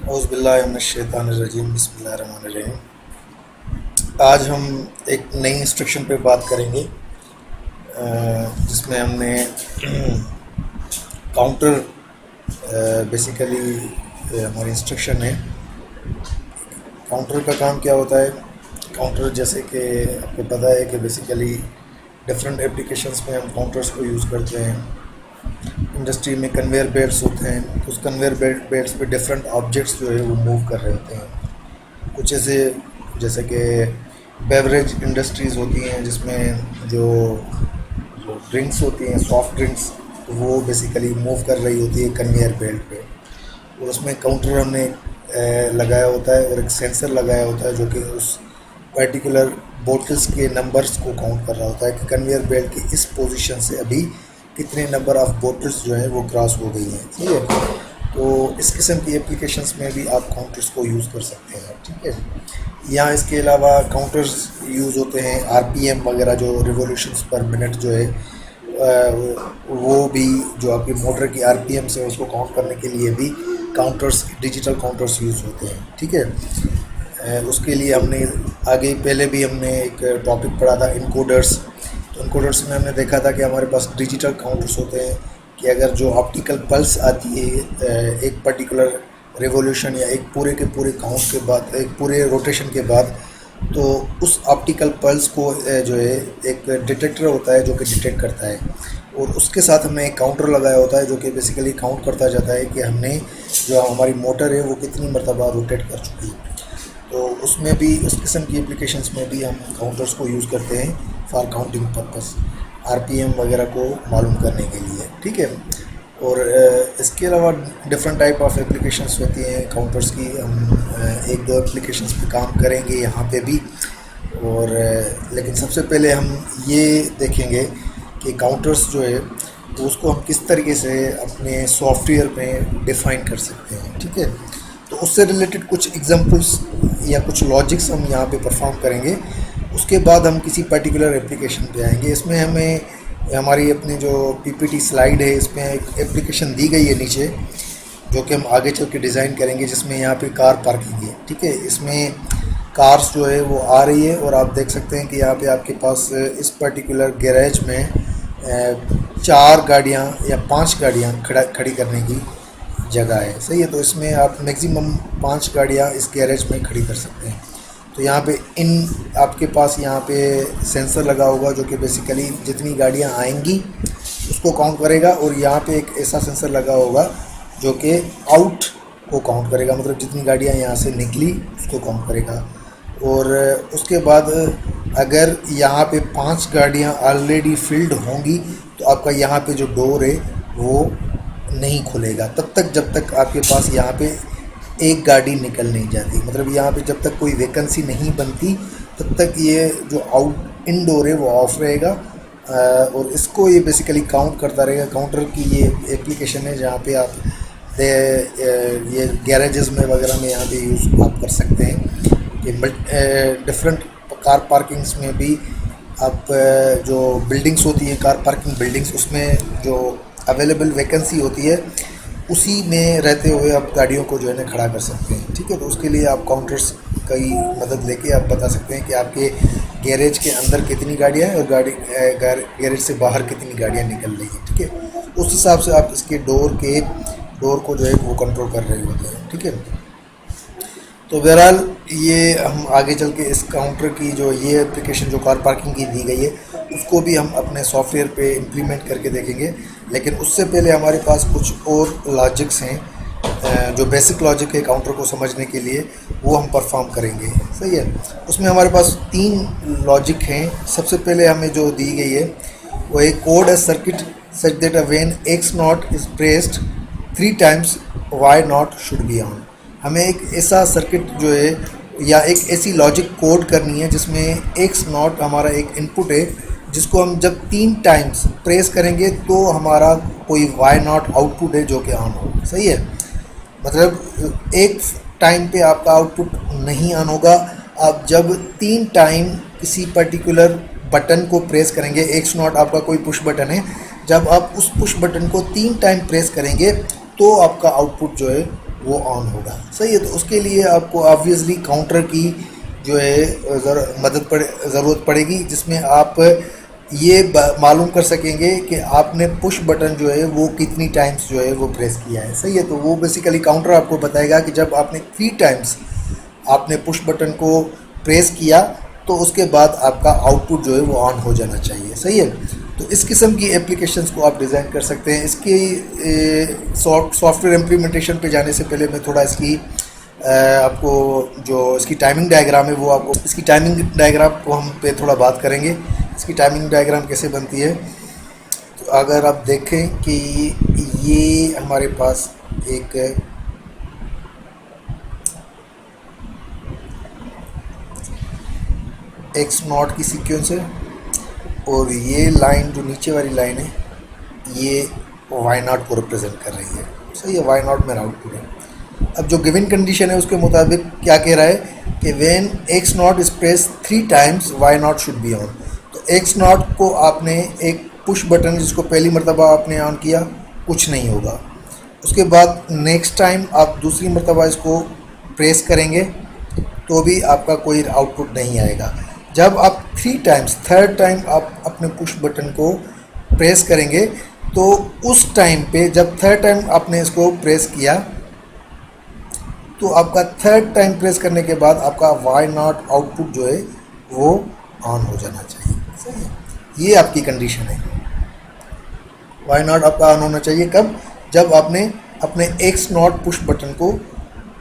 औज़ुबिल्लाहिमिनश्शैतानिर्रजीम बिस्मिल्लाहिर्रहमानिर्रहीम। आज हम एक नई इंस्ट्रक्शन पे बात करेंगे जिसमें हमने काउंटर बेसिकली हमारी इंस्ट्रक्शन है। काउंटर का काम क्या होता है? काउंटर जैसे कि आपको पता है कि बेसिकली डिफरेंट एप्लीकेशंस में हम काउंटर्स को यूज़ करते हैं। इंडस्ट्री में कन्वेयर बेल्ट्स होते हैं, उस कन्वेयर बेल्ट्स पे डिफरेंट ऑब्जेक्ट्स जो है वो मूव कर रहे होते हैं। कुछ ऐसे जैसे कि बेवरेज इंडस्ट्रीज़ होती हैं जिसमें जो ड्रिंक्स होती हैं, सॉफ्ट ड्रिंक्स, तो वो बेसिकली मूव कर रही होती है कन्वेयर बेल्ट पे, और उसमें काउंटर हमने लगाया होता है और एक सेंसर लगाया होता है जो कि उस पर्टिकुलर बोटल्स के नंबर्स को काउंट कर रहा होता है कि कन्वेयर बेल्ट की इस पोजीशन से अभी कितने नंबर ऑफ़ बोटल्स जो हैं वो क्रॉस हो गई हैं। ठीक है, तो इस किस्म की एप्लीकेशंस में भी आप काउंटर्स को यूज़ कर सकते हैं। ठीक है, यहाँ इसके अलावा काउंटर्स यूज़ होते हैं आरपीएम वगैरह, जो रिवोल्यूशंस पर मिनट जो है वो भी जो आपकी मोटर की आरपीएम से उसको काउंट करने के लिए भी काउंटर्स, डिजिटल काउंटर्स यूज़ होते हैं। ठीक है, उसके लिए हमने आगे पहले भी हमने एक टॉपिक पढ़ा था इनकोडर्स। तो इनकोडर्स में हमने देखा था कि हमारे पास डिजिटल काउंटर्स होते हैं कि अगर जो ऑप्टिकल पल्स आती है एक पर्टिकुलर रिवॉल्यूशन या एक पूरे के पूरे काउंट के बाद, एक पूरे रोटेशन के बाद, तो उस ऑप्टिकल पल्स को जो है एक डिटेक्टर होता है जो कि डिटेक्ट करता है, और उसके साथ हमने एक काउंटर लगाया होता है जो कि बेसिकली काउंट करता जाता है कि हमने जो हमारी मोटर है वो कितनी मरतबा रोटेट कर चुकी है। तो उसमें भी, उस किस्म की एप्लीकेशंस में भी हम काउंटर्स को यूज़ करते हैं फॉर काउंटिंग पर्पस, आरपीएम वगैरह को मालूम करने के लिए। ठीक है, और इसके अलावा डिफरेंट टाइप ऑफ एप्लीकेशंस होती हैं काउंटर्स की। हम एक दो एप्लीकेशंस पे काम करेंगे यहाँ पे भी, और लेकिन सबसे पहले हम ये देखेंगे कि काउंटर्स जो है तो उसको हम किस तरीके से अपने सॉफ्टवेयर में डिफ़ाइन कर सकते हैं। ठीक है, तो उससे रिलेटेड कुछ एग्जांपल्स या कुछ लॉजिक्स हम यहाँ पे परफॉर्म करेंगे। उसके बाद हम किसी पर्टिकुलर एप्लीकेशन पे आएंगे। इसमें हमें हमारी अपनी जो पीपीटी स्लाइड है, इसमें एक एप्लीकेशन दी गई है नीचे, जो कि हम आगे चल के डिज़ाइन करेंगे, जिसमें यहाँ पे कार पार्किंग है। ठीक है, इसमें कार्स जो है वो आ रही है, और आप देख सकते हैं कि यहाँ पे आपके पास इस पर्टिकुलर गैरेज में 4 गाड़ियाँ या 5 गाड़ियाँ खड़ी करने की जगह है। सही है, तो इसमें आप मैक्सिमम 5 गाड़ियाँ इस गैरेज में खड़ी कर सकते हैं। तो यहाँ पे आपके पास यहाँ पे सेंसर लगा होगा जो कि बेसिकली जितनी गाड़ियाँ आएंगी उसको काउंट करेगा, और यहाँ पे एक ऐसा सेंसर लगा होगा जो कि आउट को काउंट करेगा, मतलब जितनी गाड़ियाँ यहाँ से निकली उसको काउंट करेगा। और उसके बाद अगर यहाँ पे 5 गाड़ियाँ ऑलरेडी फिल्ड होंगी तो आपका यहाँ पे जो डोर है वो नहीं खुलेगा तब तक, जब तक आपके पास यहाँ पे एक गाड़ी निकल नहीं जाती। मतलब यहाँ पे जब तक कोई वैकेंसी नहीं बनती तब तक ये जो आउट इनडोर है वो ऑफ रहेगा, और इसको ये बेसिकली काउंट करता रहेगा। काउंटर की ये एप्लीकेशन है जहाँ पे आप ये गैरेजेस में वगैरह में यहाँ पे यूज़ आप कर सकते हैं कि डिफरेंट कार पार्किंग्स में भी आप जो बिल्डिंग्स होती हैं, कार पार्किंग बिल्डिंग्स, उसमें जो अवेलेबल वैकेंसी होती है उसी में रहते हुए आप गाड़ियों को जो है ना खड़ा कर सकते हैं। ठीक है, तो उसके लिए आप काउंटर्स की मदद लेके आप बता सकते हैं कि आपके गैरेज के अंदर कितनी गाड़ियाँ हैं और गैरेज से बाहर कितनी गाड़ियाँ निकल रही हैं। ठीक है, उस हिसाब से आप इसके डोर को जो है वो कंट्रोल कर रहे होते हैं। ठीक है, तो बहरहाल ये हम आगे चल के इस काउंटर की जो ये एप्लीकेशन जो कार पार्किंग की दी गई है उसको भी हम अपने सॉफ्टवेयर पे इम्प्लीमेंट करके देखेंगे। लेकिन उससे पहले हमारे पास कुछ और लॉजिक्स हैं जो बेसिक लॉजिक है काउंटर को समझने के लिए, वो हम परफॉर्म करेंगे। सही है, उसमें हमारे पास 3 लॉजिक हैं। सबसे पहले हमें जो दी गई है वो एक कोड है circuit such that when x naught is pressed 3 times y naught should be on. हमें एक ऐसा सर्किट जो है या एक ऐसी लॉजिक कोड करनी है जिसमें एक्स नॉट हमारा एक इनपुट है, जिसको हम जब 3 टाइम्स प्रेस करेंगे तो हमारा कोई वाई नॉट आउटपुट है जो कि ऑन हो। सही है, मतलब एक टाइम पे आपका आउटपुट नहीं ऑन होगा। आप जब 3 टाइम किसी पर्टिकुलर बटन को प्रेस करेंगे, एक्स नॉट आपका कोई पुश बटन है, जब आप उस पुश बटन को 3 टाइम प्रेस करेंगे तो आपका आउटपुट जो है वो ऑन होगा। सही है, तो उसके लिए आपको ऑब्वियसली काउंटर की जो है ज़रूरत पड़ेगी, जिसमें आप ये मालूम कर सकेंगे कि आपने पुश बटन जो है वो कितनी टाइम्स जो है वो प्रेस किया है। सही है, तो वो बेसिकली काउंटर आपको बताएगा कि जब आपने 3 टाइम्स आपने पुश बटन को प्रेस किया तो उसके बाद आपका आउटपुट जो है वो ऑन हो जाना चाहिए। सही है, तो इस किस्म की एप्लीकेशंस को आप डिज़ाइन कर सकते हैं। इसकी सॉफ्टवेयर इम्प्लीमेंटेशन पे जाने से पहले मैं थोड़ा इसकी आपको जो इसकी टाइमिंग डायग्राम है वो आपको इसकी टाइमिंग डायग्राम को हम पे थोड़ा बात करेंगे। इसकी टाइमिंग डायग्राम कैसे बनती है, तो अगर आप देखें कि ये हमारे पास एक एक्स नॉट की सीक्वेंस है और ये लाइन जो नीचे वाली लाइन है ये वाई नॉट को रिप्रेजेंट कर रही है। सही है, वाई नॉट मेरा आउटपुट है। अब जो गिवन कंडीशन है उसके मुताबिक क्या कह रहा है कि when x naught is press 3 times y naught should be on. तो एक्स नॉट को आपने एक पुश बटन जिसको पहली मरतबा आपने ऑन किया कुछ नहीं होगा, उसके बाद नेक्स्ट टाइम आप दूसरी मरतबा इसको प्रेस करेंगे तो भी आपका कोई आउटपुट नहीं आएगा। जब आप 3 टाइम्स थर्ड टाइम आप अपने पुश बटन को प्रेस करेंगे तो उस टाइम पे जब थर्ड टाइम आपने इसको प्रेस किया तो आपका थर्ड टाइम प्रेस करने के बाद आपका वाई नॉट आउटपुट जो है वो ऑन हो जाना चाहिए। सही है, ये आपकी कंडीशन है। वाई नॉट आपका ऑन होना चाहिए कब, जब आपने अपने एक्स नॉट पुश बटन को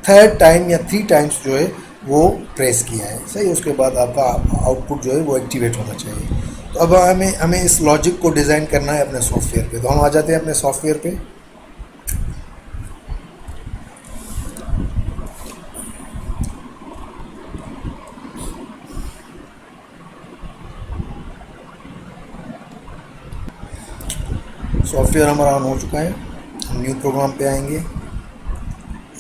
थर्ड टाइम या 3 टाइम्स जो है वो प्रेस किया है। सही, उसके बाद आपका आउटपुट जो है वो एक्टिवेट होना चाहिए। तो अब हमें इस लॉजिक को डिज़ाइन करना है अपने सॉफ्टवेयर पे। तो हम आ जाते हैं अपने सॉफ्टवेयर पे। सॉफ्टवेयर हमारा ऑन हो चुका है। हम न्यू प्रोग्राम पे आएंगे,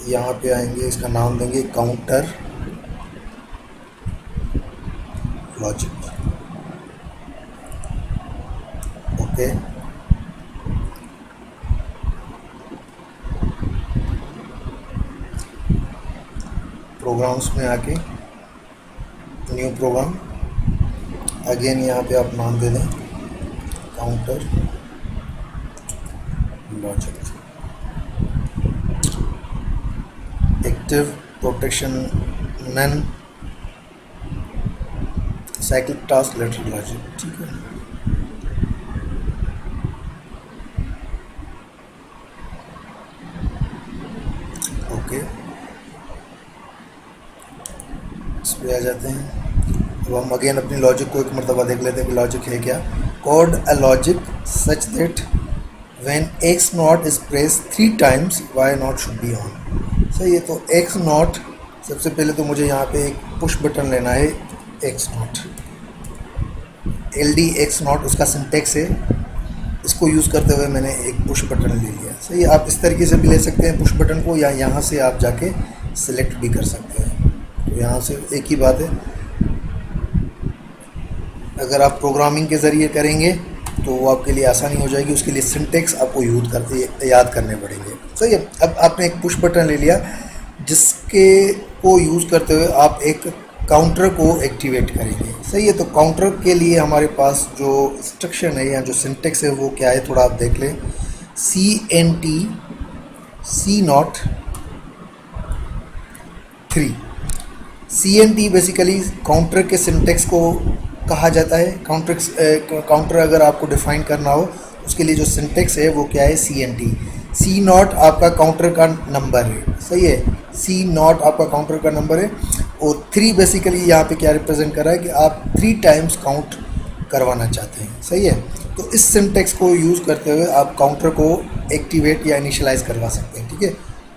यहाँ पे आएंगे, इसका नाम देंगे काउंटर लॉजिक। ओके, प्रोग्राम्स में आके न्यू प्रोग्राम, अगेन यहाँ पे आप नाम दे दें counter logic. Active, protection none, cyclic task, ladder logic. ठीक है, ओके, इस पे आ जाते हैं। अब हम अगेन अपनी लॉजिक को एक मरतबा देख लेते हैं कि लॉजिक है क्या। Code a logic such that when x naught is press 3 times y naught should be on. सही है, तो एक्स नॉट, सबसे पहले तो मुझे यहाँ पे एक पुश बटन लेना है x not, LD x not उसका सिंटेक्स है। इसको यूज़ करते हुए मैंने एक पुश बटन ले लिया। सही है, आप इस तरीके से भी ले सकते हैं पुश बटन को, या यहाँ से आप जाके सिलेक्ट भी कर सकते हैं। तो यहाँ से एक ही बात है, अगर आप प्रोग्रामिंग के ज़रिए करेंगे तो वो आपके लिए आसानी हो जाएगी। उसके लिए सिंटेक्स आपको याद करने पड़ेंगे। सही है, अब आपने एक पुश बटन ले लिया जिसके को यूज़ करते हुए आप एक काउंटर को एक्टिवेट करेंगे। सही है, तो काउंटर के लिए हमारे पास जो इंस्ट्रक्शन है या जो सिंटेक्स है वो क्या है, थोड़ा आप देख लें। CNT C03। CNT basically counter के सिंटेक्स को कहा जाता है। काउंटर अगर आपको डिफाइन करना हो उसके लिए जो सिंटेक्स है वो क्या है, CNT। C0 आपका काउंटर का नंबर है। सही है, C0 आपका काउंटर का नंबर है, और 3 बेसिकली यहाँ पे क्या रिप्रेजेंट कर रहा है कि आप 3 टाइम्स काउंट करवाना चाहते हैं। सही है, तो इस सिंटेक्स को यूज़ करते हुए आप काउंटर को एक्टिवेट या इनिशियलाइज करवा सकते हैं। ठीक है,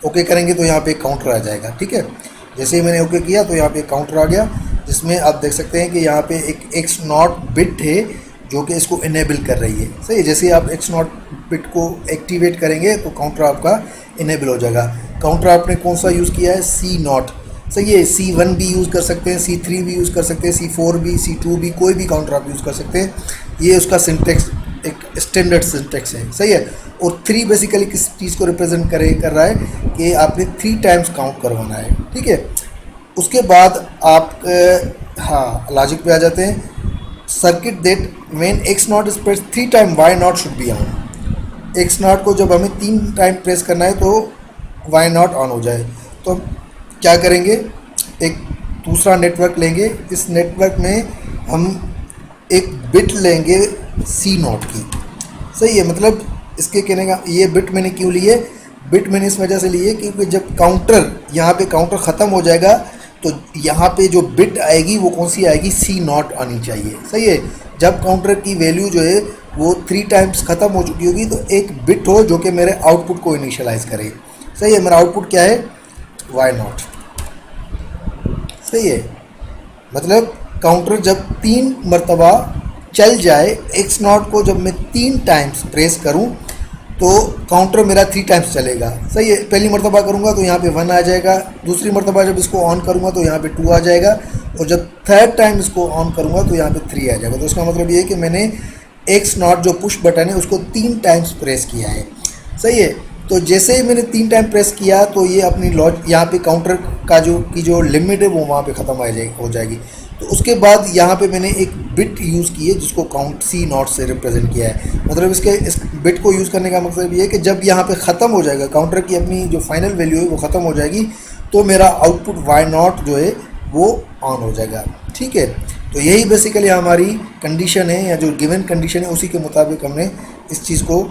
ओके करेंगे तो यहाँ पे काउंटर आ जाएगा। ठीक है, जैसे ही मैंने ओके किया तो यहाँ पे काउंटर आ गया, जिसमें आप देख सकते हैं कि यहाँ पे एक एक्स नॉट बिट है जो कि इसको इनेबल कर रही है। सही है, जैसे ही आप एक्स नॉट बिट को एक्टिवेट करेंगे तो काउंटर आपका इनेबल हो जाएगा। काउंटर आपने कौन सा यूज़ किया है, C0। सही है, C1 भी यूज़ कर सकते हैं, C3 भी यूज़ कर सकते हैं, C4 भी, C2 भी, कोई भी काउंटर आप यूज़ कर सकते हैं। ये उसका सिंटेक्स एक स्टैंडर्ड सिंटेक्स है। सही है, और 3 बेसिकली किस चीज़ को रिप्रेजेंट कर रहा है कि आपने 3 टाइम्स काउंट करवाना है, ठीक है। उसके बाद आप हाँ लॉजिक पे आ जाते हैं। Circuit that when x naught is press 3 time y naught should be on. X naught को जब हमें 3 टाइम प्रेस करना है तो वाई नॉट ऑन हो जाए। तो क्या करेंगे, एक दूसरा नेटवर्क लेंगे। इस नेटवर्क में हम एक बिट लेंगे सी नॉट की, सही है। मतलब इसके कहने का ये बिट मैंने क्यों लिए, बिट मैंने इस वजह से लिए क्योंकि जब काउंटर यहाँ पे काउंटर ख़त्म हो जाएगा तो यहाँ पे जो बिट आएगी वो कौन सी आएगी, सी नॉट आनी चाहिए, सही है। जब काउंटर की वैल्यू जो है वो 3 टाइम्स ख़त्म हो चुकी होगी तो एक बिट हो जो कि मेरे आउटपुट को इनिशियलाइज करे, सही है। मेरा आउटपुट क्या है, वाई नॉट, सही है। मतलब काउंटर जब 3 मरतबा चल जाए, एक्स नॉट को जब मैं 3 टाइम्स प्रेस करूं तो काउंटर मेरा 3 टाइम्स चलेगा, सही है। पहली मरतबा करूंगा तो यहाँ पे 1 आ जाएगा, दूसरी मरतबा जब इसको ऑन करूंगा तो यहाँ पे 2 आ जाएगा, और जब थर्ड टाइम इसको ऑन करूंगा तो यहाँ पे 3 आ जाएगा। तो इसका मतलब ये है कि मैंने एक्स नॉट जो पुश बटन है उसको 3 टाइम्स प्रेस किया है, सही है। तो जैसे ही मैंने 3 टाइम प्रेस किया तो ये अपनी यहाँ पे काउंटर का जो लिमिट है वो वहाँ पे ख़त्म हो जाएगी। तो उसके बाद यहाँ पे मैंने एक बिट यूज़ की है जिसको काउंट सी नॉट से रिप्रेजेंट किया है। मतलब इस बिट को यूज़ करने का मकसद ये है कि जब यहाँ पे ख़त्म हो जाएगा काउंटर की अपनी जो फाइनल वैल्यू है वो ख़त्म हो जाएगी तो मेरा आउटपुट वाई नॉट जो है वो ऑन हो जाएगा, ठीक है। तो यही बेसिकली हमारी कंडीशन है, या जो गिवन कंडीशन है उसी के मुताबिक हमने इस चीज़ को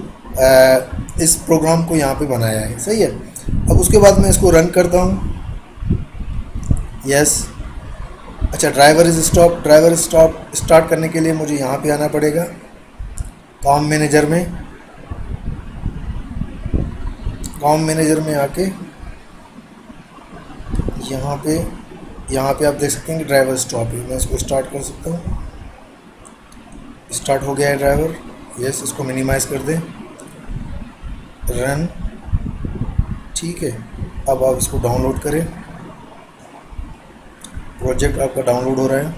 इस प्रोग्राम को यहाँ पे बनाया है, सही है। अब उसके बाद मैं इसको रन करता हूँ, यस। अच्छा, ड्राइवर इज स्टॉप स्टार्ट करने के लिए मुझे यहाँ पे आना पड़ेगा कॉम मैनेजर में। कॉम मैनेजर में आके यहाँ पे आप देख सकते हैं कि ड्राइवर स्टॉप है। मैं इसको स्टार्ट कर सकता हूँ, स्टार्ट हो गया है ड्राइवर, यस। इसको मिनिमाइज़ कर दें, रन, ठीक है। अब आप इसको डाउनलोड करें, प्रोजेक्ट आपका डाउनलोड हो रहा है।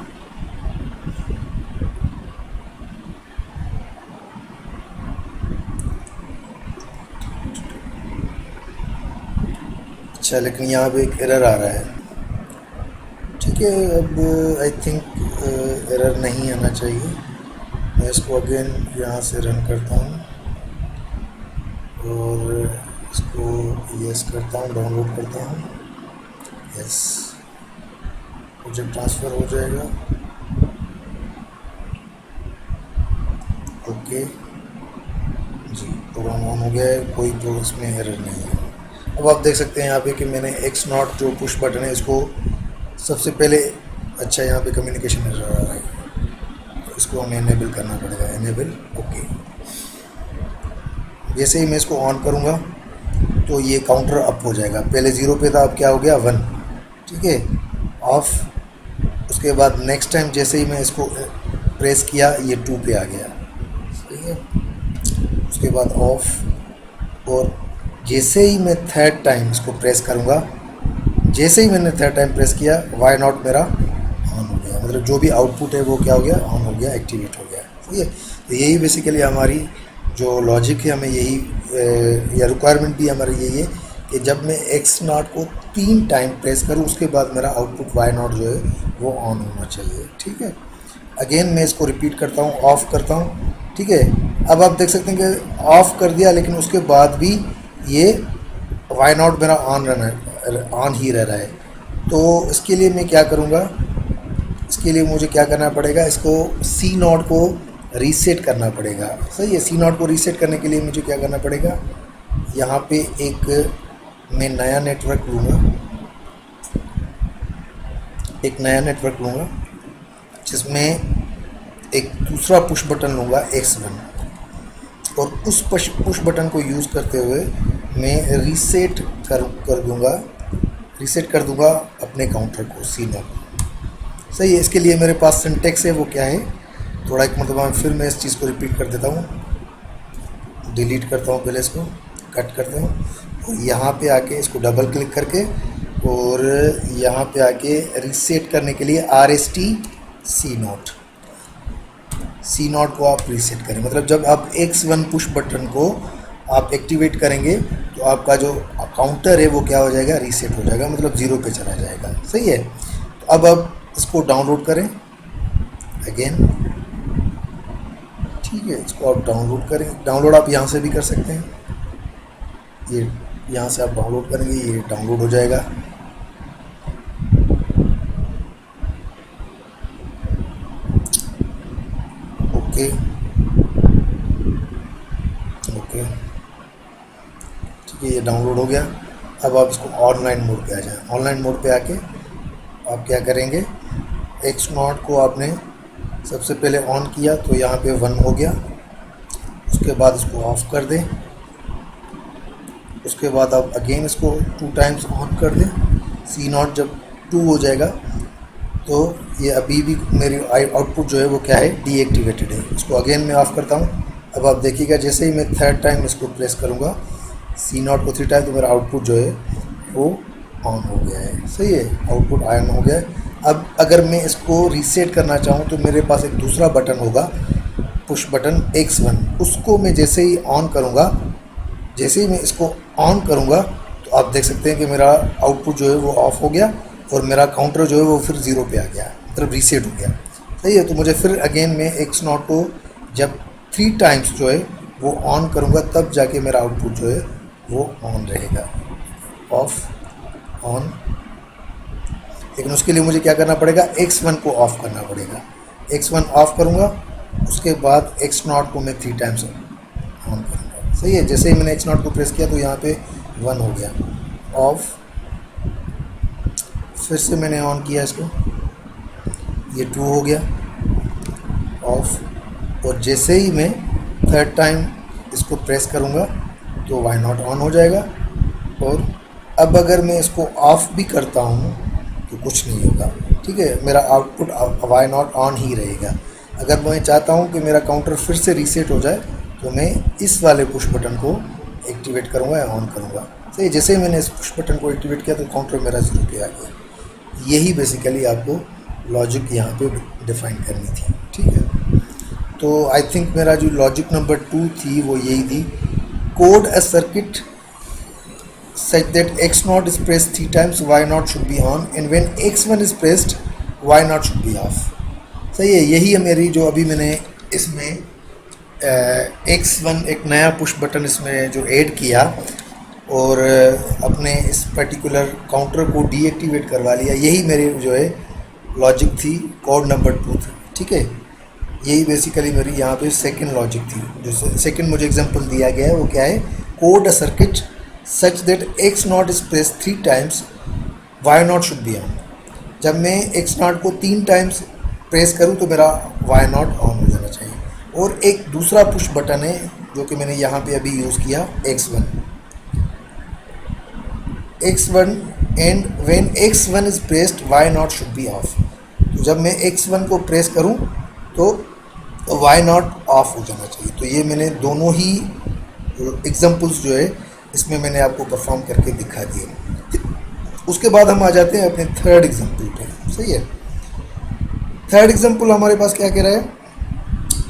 अच्छा, लेकिन यहाँ पे एक एरर आ रहा है, ठीक है। अब आई थिंक एरर नहीं आना चाहिए। मैं इसको अगेन यहाँ से रन करता हूँ और इसको यस करता हूँ, डाउनलोड करता हूँ, यस। प्रोजेक्ट ट्रांसफ़र हो जाएगा, ओके जी। प्रोग्राम ऑन हो गया है, कोई तो इसमें एरर नहीं है। अब आप देख सकते हैं यहाँ पे कि मैंने एक्स नॉट जो पुश बटन है इसको सबसे पहले, अच्छा यहाँ पे कम्युनिकेशन एरर आ रहा है, इसको हमें इनेबल करना पड़ेगा, इनेबल, ओके। जैसे ही मैं इसको ऑन करूँगा तो ये काउंटर अप हो जाएगा। पहले 0 पे था, अब क्या हो गया, 1, ठीक है, ऑफ। उसके बाद नेक्स्ट टाइम जैसे ही मैं इसको प्रेस किया ये 2 पे आ गया, ठीक है। उसके बाद ऑफ, और जैसे ही मैं थर्ड टाइम इसको प्रेस करूँगा, जैसे ही मैंने थर्ड टाइम प्रेस किया वाई नॉट मेरा ऑन हो गया। मतलब जो भी आउटपुट है वो क्या हो गया, ऑन हो गया, एक्टिवेट हो गया, ठीक है। तो यही बेसिकली हमारी जो लॉजिक है, हमें यही या रिक्वायरमेंट भी हमारी यही है कि जब मैं एक्स नॉट को 3 टाइम प्रेस करूँ उसके बाद मेरा आउटपुट वाई नॉट जो है वो ऑन होना चाहिए, ठीक है। अगेन मैं इसको रिपीट करता हूँ, ऑफ़ करता हूँ, ठीक है। अब आप देख सकते हैं कि ऑफ़ कर दिया लेकिन उसके बाद भी ये वाई नॉट मेरा ऑन ही रह रहा है। तो इसके लिए मैं क्या करूँगा, इसके लिए मुझे क्या करना पड़ेगा, इसको सी नॉट को रीसेट करना पड़ेगा, सही है। सी नॉट को रीसेट करने के लिए मुझे क्या करना पड़ेगा, यहाँ पे एक मैं नया नेटवर्क लूँगा, जिसमें एक दूसरा पुश बटन लूँगा X1, और उस पुश बटन को यूज़ करते हुए मैं रीसेट कर दूँगा अपने काउंटर को, सी नॉट, सही है। इसके लिए मेरे पास सिंटेक्स है, वो क्या है, थोड़ा एक मतलब फिर मैं इस चीज़ को रिपीट कर देता हूँ, डिलीट करता हूँ, पहले इसको कट करता हूँ, और यहाँ पे आके इसको डबल क्लिक करके और यहाँ पे आके रीसेट करने के लिए RST सी नॉट को आप रीसेट करें। मतलब जब आप X1 पुश बटन को आप एक्टिवेट करेंगे तो आपका जो काउंटर है वो क्या हो जाएगा, रीसेट हो जाएगा, मतलब ज़ीरो पे चला जाएगा। सही है। तो अब आप इसको डाउनलोड करें अगेन। ठीक है, इसको आप डाउनलोड करें। डाउनलोड आप यहाँ से भी कर सकते हैं, ये यहाँ से आप डाउनलोड करेंगे, ये डाउनलोड हो जाएगा। ओके ओके, ठीक है, ये डाउनलोड हो गया। अब आप इसको ऑनलाइन मोड पे आ जाएं। ऑनलाइन मोड पे आके आप क्या करेंगे, एक्स नॉट को आपने सबसे पहले ऑन किया तो यहाँ पे 1 हो गया, उसके बाद इसको ऑफ कर दें, उसके बाद आप अगेन इसको 2 टाइम्स ऑन कर दें। सी नॉट जब 2 हो जाएगा तो ये अभी भी मेरी आउटपुट जो है वो क्या है, डीएक्टिवेटेड है। इसको अगेन मैं ऑफ़ करता हूँ। अब आप देखिएगा जैसे ही मैं 3rd टाइम इसको प्रेस करूँगा सी नॉट को 3 टाइम, तो मेरा आउटपुट जो है वो ऑन हो गया है। सही है, आउटपुट ऑन हो गया है। अब अगर मैं इसको रीसेट करना चाहूँ तो मेरे पास एक दूसरा बटन होगा, पुश बटन X1, उसको मैं जैसे ही ऑन करूँगा, जैसे ही मैं इसको ऑन करूँगा तो आप देख सकते हैं कि मेरा आउटपुट जो है वो ऑफ हो गया और मेरा काउंटर जो है वो फिर 0 पे आ गया, मतलब रीसेट हो गया। सही है। तो मुझे फिर अगेन मैं एक्स नॉट को जब 3 टाइम्स जो है वो ऑन करूँगा तब जाके मेरा आउटपुट जो है वो ऑन रहेगा, ऑफ ऑन। लेकिन उसके लिए मुझे क्या करना पड़ेगा, X1 को ऑफ़ करना पड़ेगा। X1 ऑफ़ करूँगा, उसके बाद एक्स नॉट को मैं 3 टाइम्स ऑन करूँगा। सही है। जैसे ही मैंने एक्स नॉट को प्रेस किया तो यहाँ पे 1 हो गया, ऑफ। फिर से मैंने ऑन किया इसको, ये 2 हो गया, ऑफ। और जैसे ही मैं 3rd टाइम इसको प्रेस करूँगा तो वाई नॉट ऑन हो जाएगा। और अब अगर मैं इसको ऑफ़ भी करता हूँ तो कुछ नहीं होगा। ठीक है, मेरा आउटपुट वाई नॉट ऑन ही रहेगा। अगर मैं चाहता हूँ कि मेरा काउंटर फिर से रीसेट हो जाए तो मैं इस वाले पुश बटन को एक्टिवेट करूँगा या ऑन करूँगा। सही, जैसे ही मैंने इस पुश बटन को एक्टिवेट किया तो काउंटर मेरा 0 पे आ गया। यही बेसिकली आपको लॉजिक यहाँ पे डिफाइन करनी थी। ठीक है, तो आई थिंक मेरा जो लॉजिक नंबर 2 थी वो यही थी, code a circuit such that x naught is pressed 3 times, y naught should be on, and when x1 is pressed y naught should be off। सही है, यही है मेरी जो अभी मैंने इसमें x1 एक नया पुश बटन इसमें जो ऐड किया और अपने इस पर्टिकुलर काउंटर को डीएक्टिवेट करवा लिया। यही मेरी जो है लॉजिक थी, कोड नंबर 2 थी। ठीक है, यही बेसिकली मेरी यहाँ पे सेकंड लॉजिक थी। जो सेकंड मुझे एग्जांपल दिया गया है वो क्या है, code a circuit such that x naught is pressed 3 times, y naught should be on। जब मैं x naught को 3 टाइम्स प्रेस करूँ तो मेरा y naught ऑन हो जाना चाहिए। और एक दूसरा पुश बटन है जो कि मैंने यहाँ पे अभी यूज़ किया, x1 and when x1 is pressed y naught should be off। तो जब मैं x1 को प्रेस करूँ तो y naught ऑफ हो जाना चाहिए। तो ये मैंने दोनों ही एग्जाम्पल्स जो है इसमें मैंने आपको परफॉर्म करके दिखा दिए। उसके बाद हम आ जाते हैं अपने 3rd एग्जाम्पल पे। सही है, 3rd एग्जाम्पल हमारे पास क्या कह रहा है,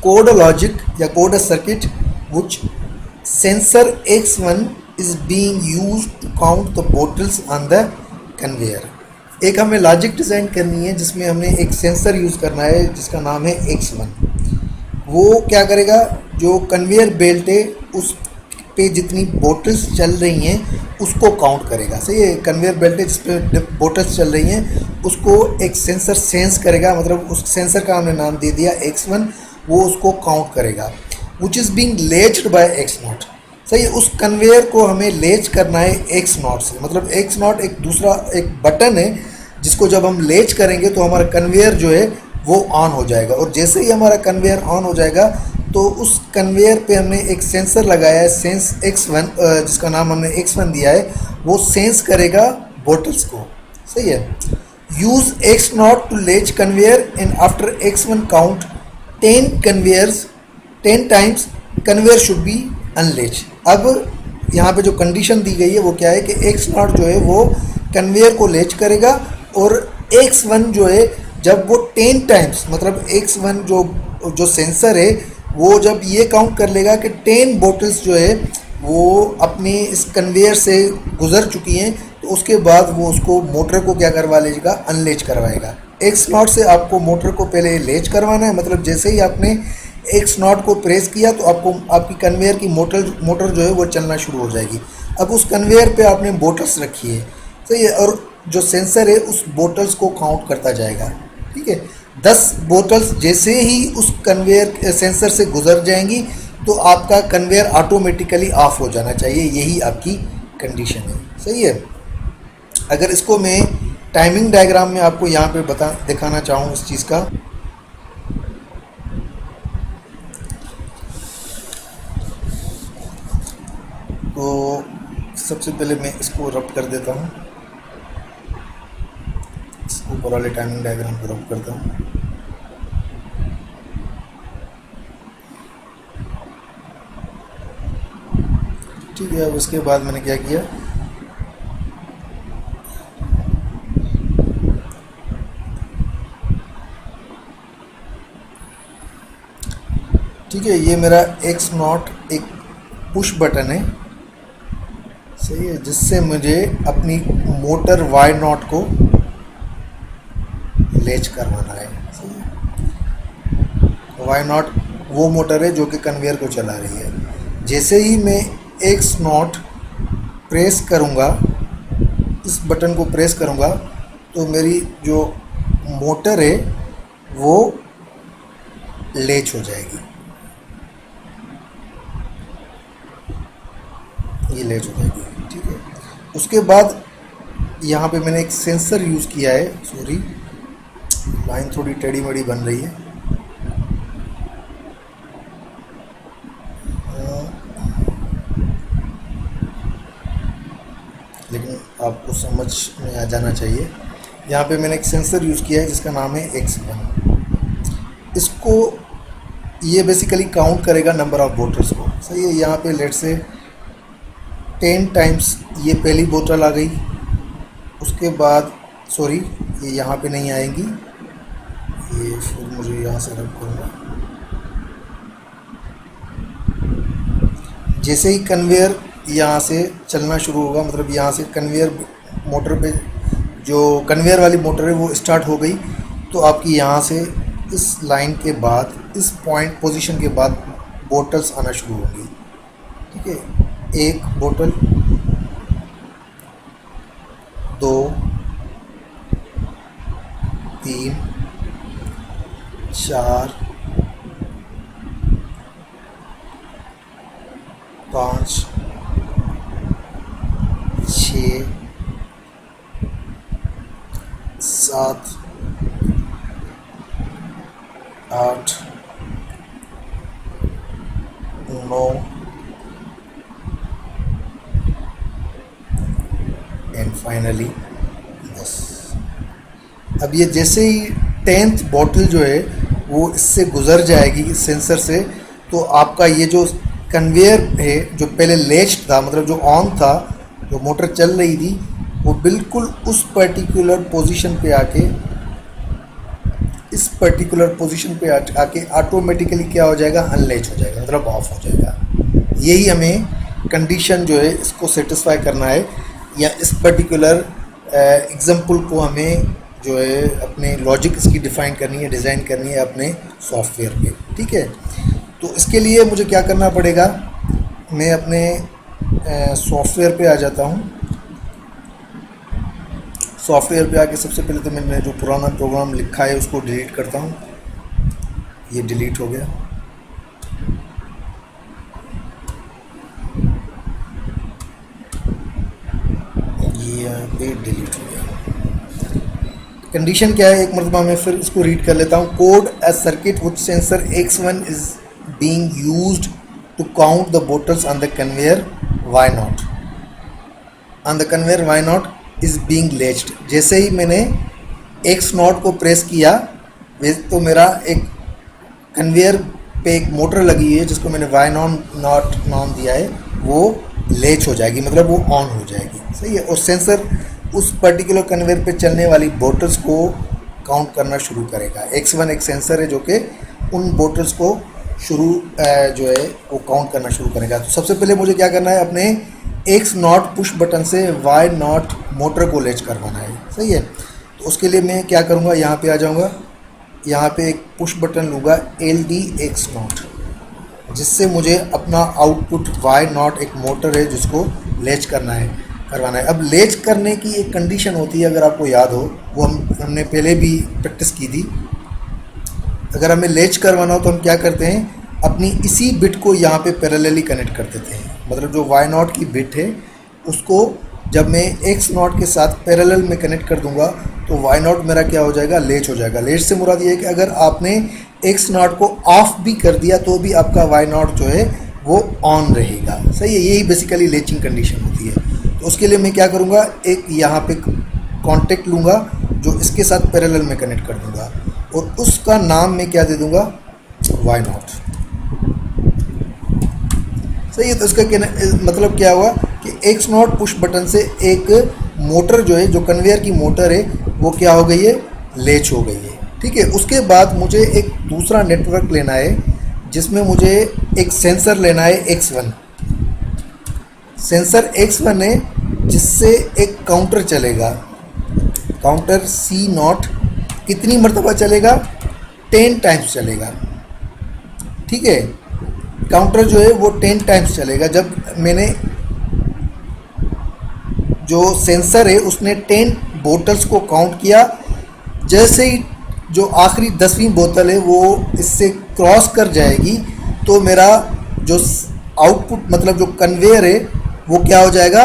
कोड अ लॉजिक या code a circuit which sensor x1 is being used to count the bottles on the conveyor. एक हमें लॉजिक डिज़ाइन करनी है जिसमें हमने एक सेंसर यूज़ करना है जिसका नाम है x1। वो क्या करेगा, जो कन्वेयर बेल्ट है उस पे जितनी बोटल्स चल रही हैं उसको काउंट करेगा। सही है, कन्वेयर बेल्ट जिस पे बोटल्स चल रही हैं उसको एक सेंसर सेंस करेगा, मतलब उस सेंसर का हमने नाम दे दिया x1, वो उसको काउंट करेगा। Which is being latched by x not. सही है, उस कन्वेयर को हमें लेच करना है x नॉट से, मतलब x नॉट एक दूसरा एक बटन है जिसको जब हम लेच करेंगे तो हमारा कन्वेयर जो है वो ऑन हो जाएगा। और जैसे ही हमारा कन्वेयर ऑन हो जाएगा तो उस कन्वेयर पे हमने एक सेंसर लगाया है, सेंस x1, जिसका नाम हमने x1 दिया है, वो सेंस करेगा बोटल्स को। सही है, use x not to latch conveyor and after x1 count 10 times conveyor should be unlatch. अब यहाँ पे जो कंडीशन दी गई है वो क्या है कि x नॉट जो है वो कन्वेयर को लेच करेगा और x1 जो है जब वो 10 टाइम्स, मतलब x1 जो सेंसर है वो जब ये काउंट कर लेगा कि 10 बोटल्स जो है वो अपनी इस कन्वेयर से गुजर चुकी हैं, तो उसके बाद वो उसको मोटर को क्या करवा लेगा, अनलेच करवाएगा। एक्स नॉट से आपको मोटर को पहले लेच करवाना है, मतलब जैसे ही आपने एक्स नॉट को प्रेस किया तो आपको आपकी कन्वेयर की मोटर जो है वो चलना शुरू हो जाएगी। अब उस कन्वेयर पे आपने बोटल्स रखी है, सही है, और जो सेंसर है उस बोटल्स को काउंट करता जाएगा, ठीक है। 10 बोटल्स जैसे ही उस कन्वेयर सेंसर से गुजर जाएंगी तो आपका कन्वेयर ऑटोमेटिकली ऑफ हो जाना चाहिए, यही आपकी कंडीशन है, सही है। अगर इसको मैं टाइमिंग डायग्राम में आपको यहाँ पे दिखाना चाहूँ इस चीज़ का, तो सबसे पहले मैं इसको रब कर देता हूँ, ऊपर वाले टाइमिंग डायग्राम को रब करता हूँ। ठीक है, अब उसके बाद मैंने क्या किया, ठीक है, ये मेरा एक्स नॉट एक पुश बटन है, सही है, जिससे मुझे अपनी मोटर वाई नॉट को लेच करवाना है, सही है। वाई नॉट वो मोटर है जो कि कन्वेयर को चला रही है। जैसे ही मैं एक्स नॉट प्रेस करूँगा, इस बटन को प्रेस करूँगा, तो मेरी जो मोटर है वो लेच हो जाएगी, ये लेच हो जाएगी, ठीक है। उसके बाद यहाँ पे मैंने एक सेंसर यूज़ किया है, सॉरी लाइन थोड़ी टेढ़ी मेढ़ी बन रही है, लेकिन आपको समझ में आ जाना चाहिए। यहाँ पे मैंने एक सेंसर यूज़ किया है जिसका नाम है X1। इसको ये बेसिकली काउंट करेगा नंबर ऑफ बोटल्स को, सही है। यहाँ पे लेट से 10 टाइम्स ये पहली बोतल आ गई, उसके बाद सॉरी ये यहाँ पे नहीं आएंगी, ये फिर मुझे यहाँ से रब करूँगा। जैसे ही कन्वेयर यहाँ से चलना शुरू होगा, मतलब यहाँ से कन्वेयर मोटर पे जो कन्वेयर वाली मोटर है वो स्टार्ट हो गई, तो आपकी यहाँ से इस लाइन के बाद, इस पॉइंट पोजीशन के बाद बोटल्स आना शुरू होंगी, ठीक है। एक बोतल, 2, 3, 4, 5, 6, 7, 8, 9 एंड फाइनली 10। अब ये जैसे ही 10th बॉटल जो है वो इससे गुजर जाएगी इस सेंसर से, तो आपका ये जो कन्वेयर है जो पहले लेच्ड था, मतलब जो ऑन था, जो मोटर चल रही थी, वो बिल्कुल उस पर्टिकुलर पोजीशन पे आके, इस पर्टिकुलर पोजीशन पे आके ऑटोमेटिकली क्या हो जाएगा, अनलेच हो जाएगा, मतलब ऑफ हो जाएगा। यही हमें कंडीशन जो है इसको सेटिस्फाई करना है, या इस पर्टिकुलर एग्जाम्पल को हमें जो है अपने लॉजिक इसकी डिफ़ाइन करनी है, डिज़ाइन करनी है अपने सॉफ्टवेयर पे, ठीक है। तो इसके लिए मुझे क्या करना पड़ेगा, मैं अपने सॉफ्टवेयर पे आ जाता हूँ। सॉफ्टवेयर पे आके सबसे पहले तो मैंने जो पुराना प्रोग्राम लिखा है उसको डिलीट करता हूँ, ये डिलीट हो गया। ये यहाँ पे डिलीट हो गया। कंडीशन क्या है, एक मरतबा मैं फिर इसको रीड कर लेता हूँ। Code a circuit which sensor X1 is being used to count the bottles on the conveyor Y not, on the conveyor Y not is being latched. जैसे ही मैंने X नॉट को प्रेस किया, तो मेरा एक कन्वेयर पे एक मोटर लगी है जिसको मैंने Y नॉट नाम दिया है, वो लेच हो जाएगी, मतलब वो ऑन हो जाएगी, सही है। और सेंसर उस पर्टिकुलर कन्वेयर पे चलने वाली बोटल्स को काउंट करना शुरू करेगा। X1 एक सेंसर है जो कि उन बोटल्स को शुरू जो है वो काउंट करना शुरू करेगा। तो सबसे पहले मुझे क्या करना है, अपने एक्स नॉट पुश बटन से वाई नॉट मोटर को लेच करवाना है। सही है, तो उसके लिए मैं क्या करूँगा, यहाँ पे आ जाऊँगा, यहाँ पे एक पुश बटन लूँगा LD एक्स नॉट, जिससे मुझे अपना आउटपुट वाई नॉट एक मोटर है जिसको लेच करवाना है। अब लेच करने की एक कंडीशन होती है, अगर आपको याद हो, वो हमने पहले भी प्रैक्टिस की थी। अगर हमें लेच करवाना हो तो हम क्या करते हैं, अपनी इसी बिट को यहाँ पे पैरेलली कनेक्ट कर देते हैं। मतलब जो वाई नॉट की बिट है उसको जब मैं एक्स नॉट के साथ पैरेलल में कनेक्ट कर दूंगा तो वाई नॉट मेरा क्या हो जाएगा, लेच हो जाएगा। लेच से मुराद ये है कि अगर आपने एक्स नॉट को ऑफ भी कर दिया तो भी आपका वाई नॉट जो है वो ऑन रहेगा। सही है, यही बेसिकली लेचिंग कंडीशन होती है। तो उसके लिए मैं क्या करूँगा, एक यहाँ पे कॉन्टेक्ट लूँगा जो इसके साथ पैरेलल में कनेक्ट कर दूँगा और उसका नाम मैं क्या दे दूँगा, वाई नॉट। सही है, तो इसका मतलब क्या हुआ कि एक्स नॉट पुश बटन से एक मोटर जो है, जो कन्वेयर की मोटर है, वो क्या हो गई है, लेच हो गई है। ठीक है, उसके बाद मुझे एक दूसरा नेटवर्क लेना है जिसमें मुझे एक सेंसर लेना है X1। सेंसर X1 है जिससे एक काउंटर चलेगा, काउंटर C0 कितनी मरतबा चलेगा, 10 टाइम्स चलेगा। ठीक है, काउंटर जो है वो 10 टाइम्स चलेगा। जब मैंने जो सेंसर है उसने 10 बोतल्स को काउंट किया, जैसे ही जो आखिरी 10वीं बोतल है वो इससे क्रॉस कर जाएगी तो मेरा जो आउटपुट मतलब जो कन्वेयर है वो क्या हो जाएगा,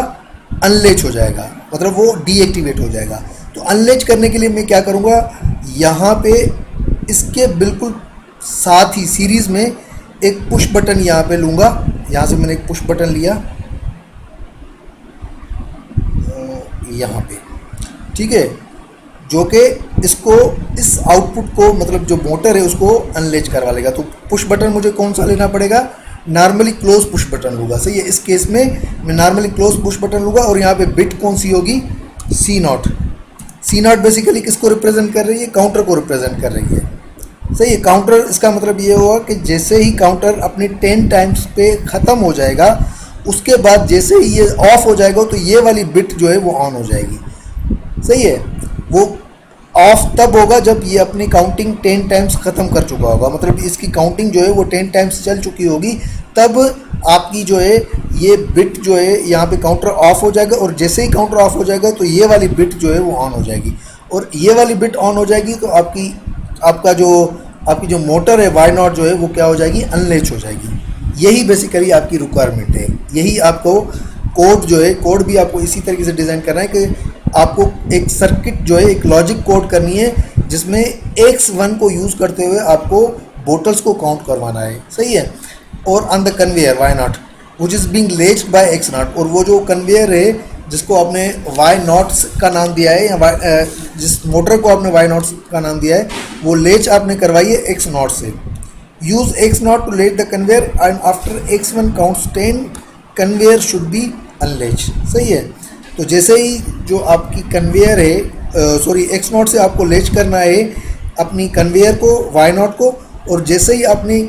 अनलेच हो जाएगा, मतलब वो डीएक्टिवेट हो जाएगा। तो अनलेच करने के लिए मैं क्या करूँगा, यहाँ पे इसके बिल्कुल साथ ही सीरीज़ में एक पुश बटन यहाँ पे लूँगा। यहाँ से मैंने एक पुश बटन लिया यहाँ पे, ठीक है, जो कि इसको इस आउटपुट को मतलब जो मोटर है उसको अनलेच करवा लेगा। तो पुश बटन मुझे कौन सा लेना पड़ेगा, नॉर्मली क्लोज पुश बटन लूँगा। सही है, इस केस में मैं नॉर्मली क्लोज पुश बटन लूँगा और यहाँ पे बिट कौन सी होगी, C0। C0 बेसिकली किसको रिप्रेजेंट कर रही है, काउंटर को रिप्रेजेंट कर रही है। सही है, काउंटर इसका मतलब ये हुआ कि जैसे ही काउंटर अपनी 10 टाइम्स पे ख़त्म हो जाएगा उसके बाद जैसे ही ये ऑफ हो जाएगा तो ये वाली बिट जो है वो ऑन हो जाएगी। सही है, वो ऑफ तब होगा जब ये अपनी काउंटिंग 10 टाइम्स ख़त्म कर चुका होगा, मतलब इसकी काउंटिंग जो है वो 10 टाइम्स चल चुकी होगी, तब आपकी जो है ये बिट जो है यहाँ पे काउंटर ऑफ हो जाएगा और जैसे ही काउंटर ऑफ हो जाएगा तो ये वाली बिट जो है वो ऑन हो जाएगी। और ये वाली बिट ऑन हो जाएगी तो आपकी जो मोटर है वाई नॉट जो है वो क्या हो जाएगी, अनलेच हो जाएगी। यही बेसिकली आपकी रिक्वायरमेंट है। यही आपको कोड जो है, कोड भी आपको इसी तरीके से डिज़ाइन करना है कि आपको एक सर्किट जो है, एक लॉजिक कोड करनी है जिसमें X1 को यूज़ करते हुए आपको बोटल्स को काउंट करवाना है। सही है, और on the conveyor Y not which is being latched by X0, और वो जो कन्वेयर है जिसको आपने वाई नॉट्स का नाम दिया है या जिस मोटर को आपने वाई नॉट्स का नाम दिया है वो लेच आपने करवाई है X0 से। Use X0 to latch the conveyor and after X1 counts 10 conveyor should be unlatch. सही है, तो जैसे ही जो आपकी कन्वेयर है X0 से आपको लेच करना है अपनी कन्वेयर को, वाई नॉट को, और जैसे ही आपने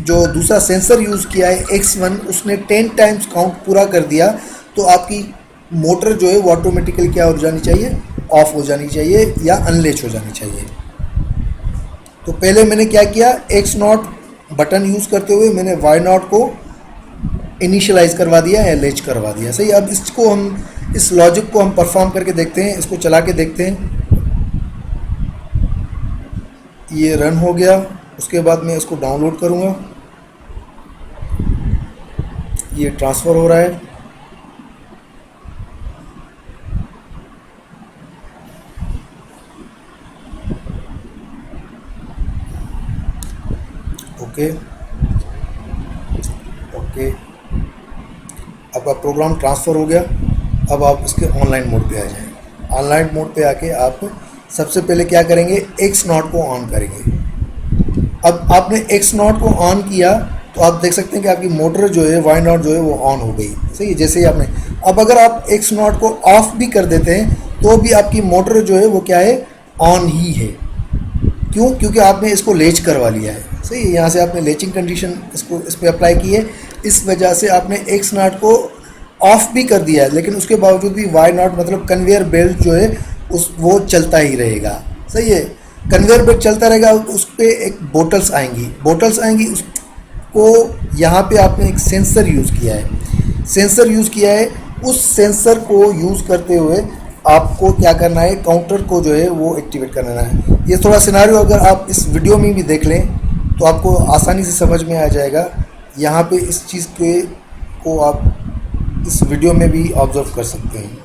जो दूसरा सेंसर यूज़ किया है X1 उसने 10 टाइम्स काउंट पूरा कर दिया तो आपकी मोटर जो है वो ऑटोमेटिकली क्या हो जानी चाहिए, ऑफ हो जानी चाहिए या अनलेच हो जानी चाहिए। तो पहले मैंने क्या किया, X0 बटन यूज़ करते हुए मैंने वाई नॉट को इनिशियलाइज करवा दिया या लेच करवा दिया। सही, अब इसको हम इस लॉजिक को हम परफॉर्म करके देखते हैं, इसको चला के देखते हैं। ये रन हो गया, उसके बाद मैं इसको डाउनलोड करूँगा। ये ट्रांसफ़र हो रहा है। ओके, आपका प्रोग्राम ट्रांसफ़र हो गया। अब आप इसके ऑनलाइन मोड पे आ जाएं। ऑनलाइन मोड पे आके आप सबसे पहले क्या करेंगे, X0 को ऑन करेंगे। अब आपने X0 को ऑन किया तो आप देख सकते हैं कि आपकी मोटर जो है वाई नॉट जो है वो ऑन हो गई। सही है, जैसे ही आपने, अब अगर आप X0 को ऑफ भी कर देते हैं तो भी आपकी मोटर जो है वो क्या है, ऑन ही है। क्यों? क्योंकि आपने इसको लेच करवा लिया है, सही है। यहाँ से आपने लेचिंग कंडीशन इसको इस पर अप्लाई की है, इस वजह से आपने एक्स नॉट को ऑफ भी कर दिया है, लेकिन उसके बावजूद भी वाई नॉट मतलब कन्वेयर बेल्ट जो है उस वो चलता ही रहेगा, सही है। कन्वेयर बेल्ट चलता रहेगा, उस पर एक बोटल्स आएंगी उसको यहाँ पे आपने एक सेंसर यूज़ किया है, उस सेंसर को यूज़ करते हुए आपको क्या करना है, काउंटर को जो है वो एक्टिवेट करना है। ये थोड़ा सिनारियो अगर आप इस वीडियो में भी देख लें तो आपको आसानी से समझ में आ जाएगा। यहाँ पे इस चीज़ के को आप इस वीडियो में भी ऑब्जर्व कर सकते हैं।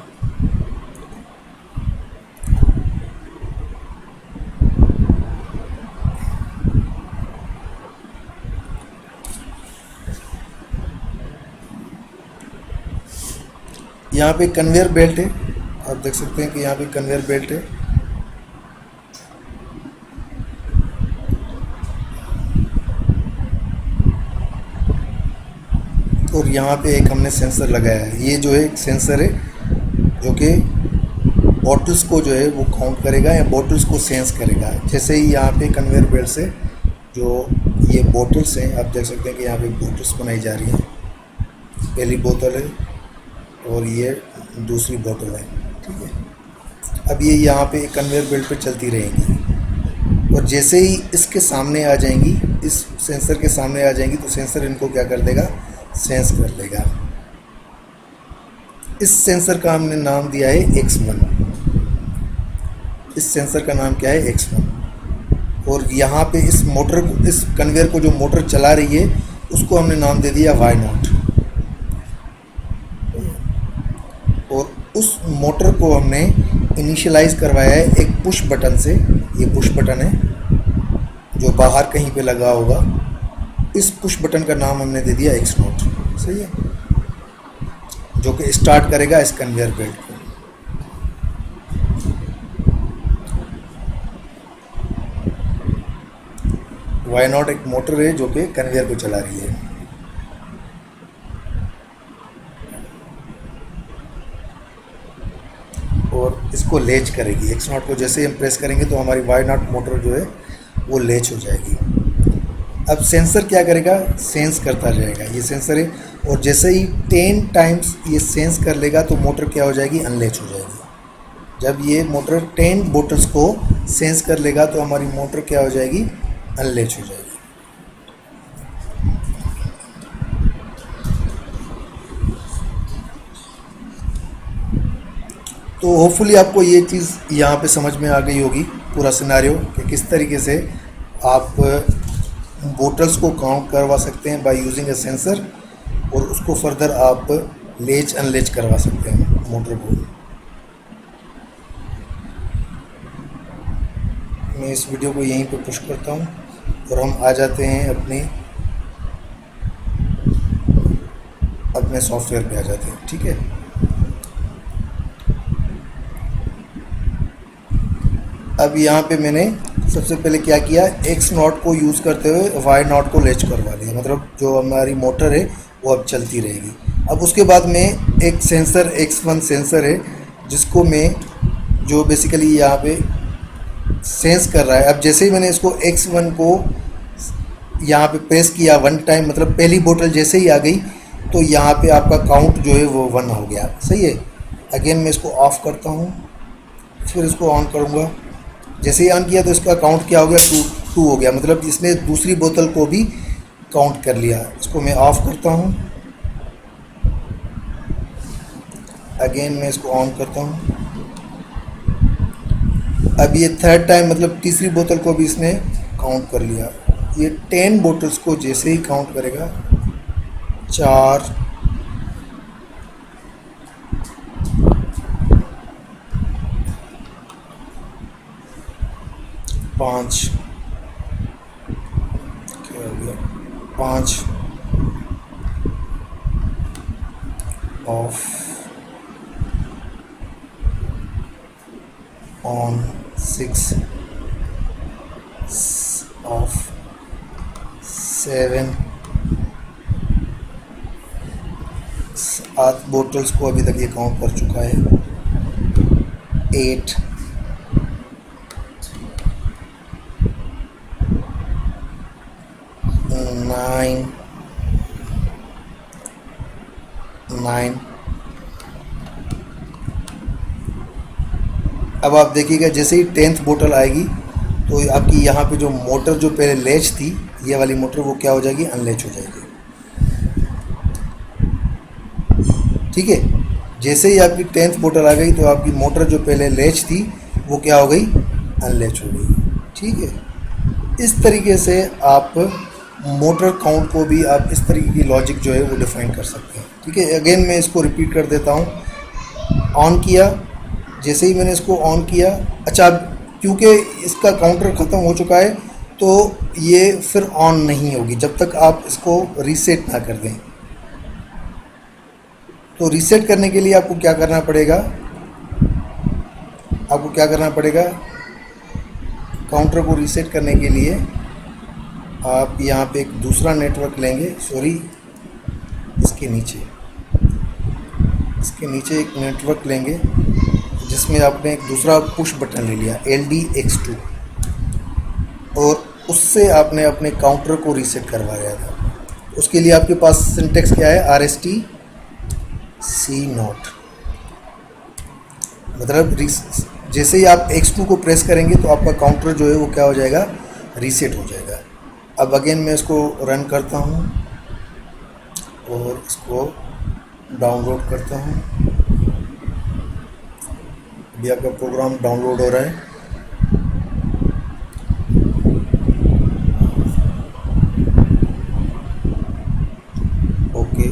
यहाँ पे कन्वेयर बेल्ट है, आप देख सकते हैं कि यहाँ पे कन्वेयर बेल्ट है। और यहाँ पे एक हमने सेंसर लगाया है, ये जो है एक सेंसर है जो कि बॉटल्स को जो है वो काउंट करेगा या बॉटल्स को सेंस करेगा। जैसे ही यहाँ पे कन्वेयर बेल्ट से जो ये बॉटल्स हैं, आप देख सकते हैं कि यहाँ पे बॉटल्स बनाई जा रही हैं। पहली बोतल है और ये दूसरी बोतल है, ठीक है। अब ये यहाँ पे कन्वेयर बेल्ट पे चलती रहेंगी और जैसे ही इसके सामने आ जाएंगी, इस सेंसर के सामने आ जाएंगी, तो सेंसर इनको क्या कर देगा, सेंस कर लेगा। इस सेंसर का हमने नाम दिया है X1। इस सेंसर का नाम क्या है, X1। और यहाँ पे इस मोटर को, इस कन्वेयर को जो मोटर चला रही है उसको हमने नाम दे दिया Y0। और उस मोटर को हमने इनिशियलाइज करवाया है एक पुश बटन से। ये पुश बटन है जो बाहर कहीं पे लगा होगा। इस पुश बटन का नाम हमने दे दिया X0, सही है, जो कि स्टार्ट करेगा इस कन्वेयर बेल्ट को। Y0 एक मोटर है जो कि कन्वेयर को चला रही है। और इसको लेच करेगी। X0 को जैसे ही हम प्रेस करेंगे तो हमारी Y0 मोटर जो है वो लेच हो जाएगी। अब सेंसर क्या करेगा, सेंस करता जाएगा। ये सेंसर है और जैसे ही 10 टाइम्स ये सेंस कर लेगा तो मोटर क्या हो जाएगी, अनलेच हो जाएगी। जब ये मोटर 10 बोटल्स को सेंस कर लेगा तो हमारी मोटर क्या हो जाएगी, अनलेच हो जाएगी। तो होपफुली आपको ये चीज़ यहाँ पे समझ में आ गई होगी, पूरा सिनेरियो कि किस तरीके से आप बोटल्स को काउंट करवा सकते हैं बाय यूजिंग अ सेंसर, और उसको फर्दर आप लेच अनलेच करवा सकते हैं मोटर को। मैं इस वीडियो को यहीं पे पुश करता हूँ और हम आ जाते हैं अपने सॉफ्टवेयर पे आ जाते हैं, ठीक है। अब यहाँ पे मैंने सबसे पहले क्या किया, X0 को यूज़ करते हुए Y0 को लेच करवा लिया, मतलब जो हमारी मोटर है वो अब चलती रहेगी। अब उसके बाद में एक सेंसर X1 सेंसर है जिसको मैं जो बेसिकली यहाँ पे सेंस कर रहा है। अब जैसे ही मैंने इसको X1 को यहाँ पे प्रेस किया 1 टाइम, मतलब पहली बोतल जैसे ही आ गई तो यहाँ पे आपका काउंट जो है वो 1 हो गया, सही है। अगेन मैं इसको ऑफ करता हूँ, फिर इसको ऑन करूँगा। जैसे ही ऑन किया तो इसका काउंट क्या हो गया, 2 हो गया, मतलब इसने दूसरी बोतल को भी काउंट कर लिया। इसको मैं ऑफ करता हूँ, अगेन मैं इसको ऑन करता हूँ। अब ये 3rd टाइम मतलब तीसरी बोतल को भी इसने काउंट कर लिया। ये 10 बोतल्स को जैसे ही काउंट करेगा, 4, 5, क्या हो गया, 5 ऑफ, ऑन, 6 ऑफ, 7, 8 बोतल्स को अभी तक ये काउंट कर चुका है, 8, 9 9। अब आप देखिएगा जैसे ही 10th बोतल आएगी तो आपकी यहाँ पे जो मोटर जो पहले लैच थी, ये वाली मोटर, वो क्या हो जाएगी, अनलैच हो जाएगी। ठीक है, जैसे ही आपकी 10th बोतल आ गई तो आपकी मोटर जो पहले लैच थी वो क्या हो गई, अनलैच हो गई। ठीक है, इस तरीके से आप मोटर काउंट को भी आप इस तरीके की लॉजिक जो है वो डिफाइन कर सकते हैं। ठीक है, अगेन मैं इसको रिपीट कर देता हूँ। ऑन किया, जैसे ही मैंने इसको ऑन किया, अच्छा क्योंकि इसका काउंटर ख़त्म हो चुका है तो ये फिर ऑन नहीं होगी जब तक आप इसको रीसेट ना कर दें। तो रीसेट करने के लिए आपको क्या करना पड़ेगा, काउंटर को रीसेट करने के लिए आप यहाँ पे एक दूसरा नेटवर्क लेंगे, इसके नीचे एक नेटवर्क लेंगे जिसमें आपने एक दूसरा पुश बटन ले लिया LDX2, और उससे आपने अपने काउंटर को रीसेट करवाया था। उसके लिए आपके पास सिंटेक्स क्या है, RST C0, मतलब जैसे ही आप X2 को प्रेस करेंगे तो आपका काउंटर जो है वो क्या हो जाएगा, रीसेट हो जाएगा। अब अगेन मैं इसको रन करता हूँ और इसको डाउनलोड करता हूँ। अभी आपका प्रोग्राम डाउनलोड हो रहा है। Okay,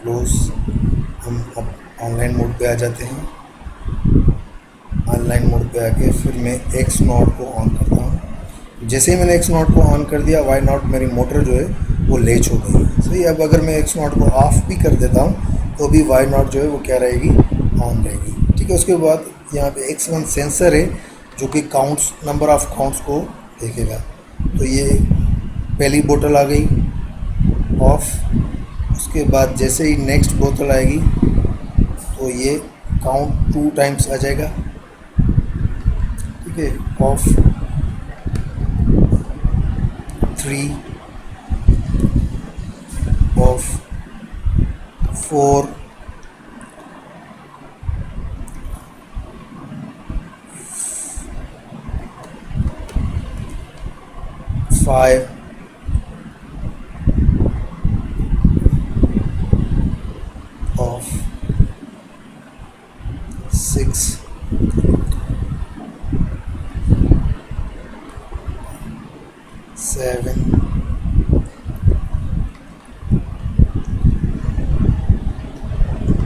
close. हम अब ऑनलाइन मोड पे आ जाते हैं। ऑनलाइन मोड पे आके फिर मैं X0 को ऑन करता हूँ। जैसे ही मैंने X0 को ऑन कर दिया, Y0 मेरी मोटर जो है वो लैच हो गई। सही, अब अगर मैं X0 को ऑफ भी कर देता हूँ तो भी Y0 जो है वो क्या रहेगी, ऑन रहेगी। ठीक है, उसके बाद यहाँ पे X1 सेंसर है जो कि काउंट्स, नंबर ऑफ काउंट्स को देखेगा। तो ये पहली बोतल आ गई ऑफ। उसके बाद जैसे ही नेक्स्ट बोतल आएगी तो ये काउंट 2 टाइम्स आ जाएगा। ठीक है, ऑफ 3, ऑफ 4, 5, ऑफ 6, 7,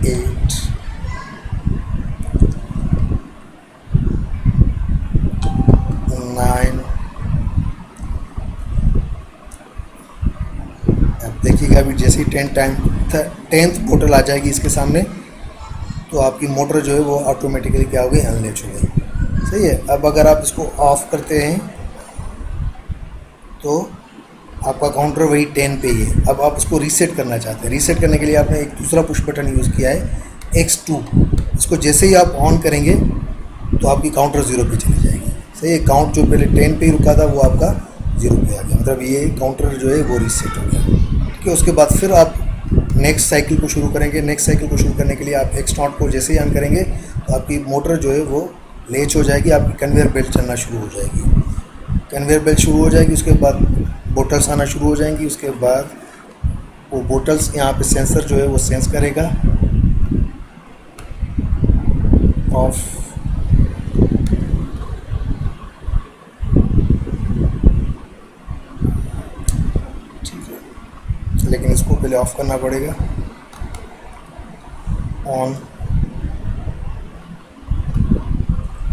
8, 9। अब देखिएगा, अभी जैसे ही 10th बोतल आ जाएगी इसके सामने तो आपकी मोटर जो है वो ऑटोमेटिकली क्या हो गई, अनलैच हो गई। सही है, अब अगर आप इसको ऑफ करते हैं तो आपका काउंटर वही 10 पे ही है। अब आप इसको रीसेट करना चाहते हैं। रीसेट करने के लिए आपने एक दूसरा पुश बटन यूज़ किया है X2। इसको जैसे ही आप ऑन करेंगे तो आपकी काउंटर 0 पे चली जाएगी। सही है, काउंट जो पहले 10 पे ही रुका था वो आपका 0 पे आ गया, मतलब ये काउंटर जो है वो रीसेट हो गया। ठीक है, उसके बाद फिर आप नेक्स्ट साइकिल को शुरू करेंगे। नेक्स्ट साइकिल को शुरू करने के लिए आप X0 को जैसे ही ऑन करेंगे तो आपकी मोटर जो है वो लैच हो जाएगी, आपकी कन्वेयर बेल्ट चलना शुरू हो जाएगी। कन्वेयर बेल्ट शुरू हो जाएगी, उसके बाद बोटल्स आना शुरू हो जाएंगी। उसके बाद वो बोटल्स, यहाँ पे सेंसर जो है वो सेंस करेगा। ऑफ, ठीक है, लेकिन इसको पहले ऑफ करना पड़ेगा। On,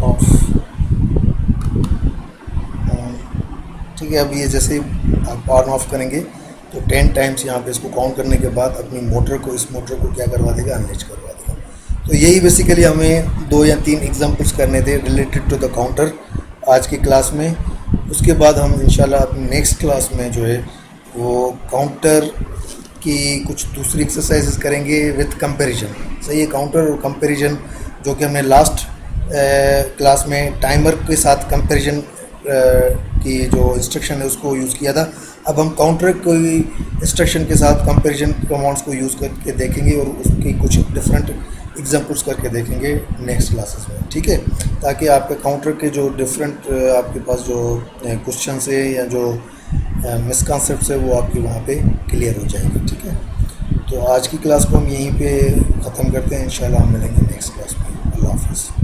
of, on. ठीक है, अब ये जैसे आप ऑन ऑफ करेंगे तो 10 टाइम्स यहाँ पे इसको काउंट करने के बाद अपनी मोटर को, इस मोटर को क्या करवा देगा, अनलैच करवा देगा। तो यही बेसिकली हमें 2 या 3 एग्जांपल्स करने थे रिलेटेड टू द काउंटर आज की क्लास में। उसके बाद हम इंशाल्लाह अपनी नेक्स्ट क्लास में जो है वो काउंटर की कुछ दूसरी एक्सरसाइजेस करेंगे विथ कंपैरिजन। सही है, काउंटर और कंपैरिजन जो कि हमने लास्ट क्लास में टाइमर के साथ कंपैरिजन की जो इंस्ट्रक्शन है उसको यूज़ किया था। अब हम काउंटर कोई इंस्ट्रक्शन के साथ कंपैरिजन कमांड्स को यूज़ करके देखेंगे और उसकी कुछ डिफरेंट एग्जांपल्स करके देखेंगे नेक्स्ट क्लासेस में, ठीक है, ताकि आपके काउंटर के जो डिफरेंट आपके पास जो क्वेश्चन है या जो मिसकॉन्सेप्ट्स है वो आपके वहाँ पे क्लियर हो जाएंगे, ठीक है। तो आज की क्लास को हम यहीं पे ख़त्म करते हैं, इंशाल्लाह हम मिलेंगे नेक्स्ट क्लास में। अल्लाह हाफ़िज़।